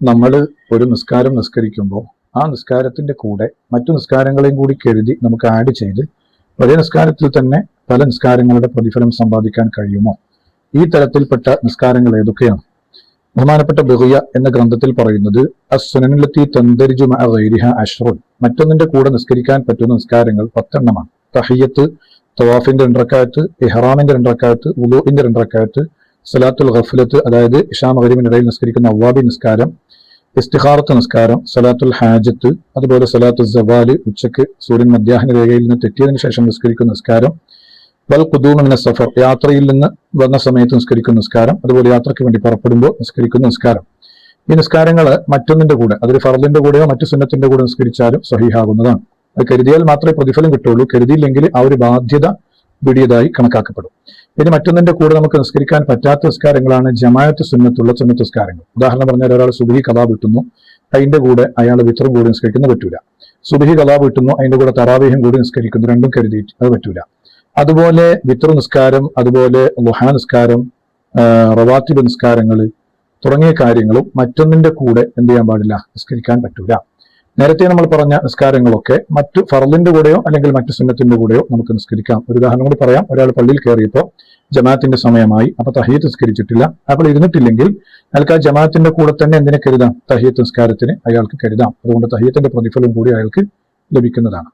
നമ്മൾ ഒരു നിസ്കാരം നിസ്കരിക്കുമ്പോൾ ആ നിസ്കാരത്തിന്റെ കൂടെ മറ്റു നിസ്കാരങ്ങളെയും കൂടി കരുതി നമുക്ക് ആഡ് ചെയ്ത് ഒരേ നിസ്കാരത്തിൽ തന്നെ പല നിസ്കാരങ്ങളുടെ പ്രതിഫലം സമ്പാദിക്കാൻ കഴിയുമോ? ഈ തരത്തിൽപ്പെട്ട നിസ്കാരങ്ങൾ ഏതൊക്കെയാണ്? ബഹുമാനപ്പെട്ട ബഗിയ എന്ന ഗ്രന്ഥത്തിൽ പറയുന്നത് അസ്സുനനിലെത്തി തന്തരിജു മഅ ഗൈരിഹ അശ്റുൻ, മറ്റൊന്നിന്റെ കൂടെ നിസ്കരിക്കാൻ പറ്റുന്ന നിസ്കാരങ്ങൾ 10 എണ്ണമാണ്. തഹിയ്യത്ത്, തവാഫിന്റെ 2 റക്അത്ത്, ഇഹ്റാമിന്റെ 2 റക്അത്ത്, വുളൂഇന്റെ 2 റക്അത്ത്, സലാത്തുൽ ഗഫ്ലത്ത് അതായത് ഇശാ മഗ്രിബിനിടയിൽ നിസ്കരിക്കുന്ന അവ്വാബി നിസ്കാരം, ഇസ്തിഖാറത്ത് നിസ്കാരം, സലാത്തുൽ ഹാജത്ത്, അതുപോലെ സലാത്തുൽ സവാല് ഉച്ചക്ക് സൂര്യൻ മധ്യാഹ്ന രേഖയിൽ നിന്ന് തെറ്റിയതിനു ശേഷം നിസ്കരിക്കുന്ന നിസ്കാരം, വൽ ഖുദൂമ മിന സഫർ യാത്രയിൽ നിന്ന് വന്ന സമയത്ത് നിസ്കരിക്കുന്ന നിസ്കാരം, അതുപോലെ യാത്രയ്ക്ക് വേണ്ടി പുറപ്പെടുമ്പോൾ നിസ്കരിക്കുന്ന നിസ്കാരം. ഈ നിസ്കാരങ്ങൾ മറ്റൊന്നിന്റെ കൂടെ, അതൊരു ഫർദിന്റെ കൂടെയോ മറ്റു സുന്നത്തിന്റെ കൂടെ നിസ്കരിച്ചാലും സ്വഹീഹാകുന്നതാണ്. അത് കരുതിയാൽ മാത്രമേ പ്രതിഫലം കിട്ടുള്ളൂ. കരുതിയില്ലെങ്കിൽ ആ ഒരു ബാധ്യത വിടിയതായി കണക്കാക്കപ്പെടും. ഇനി മറ്റൊന്നിന്റെ കൂടെ നമുക്ക് നിസ്കരിക്കാൻ പറ്റാത്ത നിസ്കാരങ്ങളാണ് ജമാഅത്ത് സുന്നത്തുള്ള സുന്നത്ത് നിസ്കാരങ്ങൾ. ഉദാഹരണം പറഞ്ഞാൽ ഒരാൾ സുബ്ഹി ഖളാ വീട്ടുന്നു, അതിന്റെ കൂടെ അയാൾ വിത്റും കൂടി നിസ്കരിക്കുന്നത് പറ്റൂല. സുബ്ഹി ഖളാ വീട്ടുന്നു, അതിന്റെ കൂടെ തറാവീഹും കൂടി നിസ്കരിക്കുന്നു, രണ്ടും കരുതിയിട്ട് അത് പറ്റൂല. അതുപോലെ വിത്ർ നിസ്കാരം, അതുപോലെ ളുഹാ നിസ്കാരം, റവാത്തിബ് നിസ്കാരങ്ങൾ തുടങ്ങിയ കാര്യങ്ങളും മറ്റൊന്നിന്റെ കൂടെ എന്ത് ചെയ്യാൻ പാടില്ല, നിസ്കരിക്കാൻ പറ്റൂല. നേരത്തെ നമ്മൾ പറഞ്ഞ നിസ്കാരങ്ങളൊക്കെ മറ്റു ഫർദിന്റെ കൂടെയോ അല്ലെങ്കിൽ മറ്റു സുന്നത്തിന്റെ കൂടെയോ നമുക്ക് നിസ്കരിക്കാം. ഒരു ഉദാഹരണം കൂടി പറയാം. ഒരാൾ പള്ളിയിൽ കയറിയപ്പോൾ ജമാഅത്തിന്റെ സമയമായി, അപ്പൊ തഹിയ്യത്ത് നിസ്കരിച്ചിട്ടില്ല. അപ്പോൾ ഇരുന്നിട്ടില്ലെങ്കിൽ അയാൾക്ക് ആ ജമാഅത്തിന്റെ കൂടെ തന്നെ എന്തിനെ കരുതാം, തഹിയ്യത്ത് നിസ്കാരത്തിന് അയാൾക്ക് കരുതാം. അതുകൊണ്ട് തഹിയ്യത്തിന്റെ പ്രതിഫലം കൂടി അയാൾക്ക് ലഭിക്കുന്നതാണ്.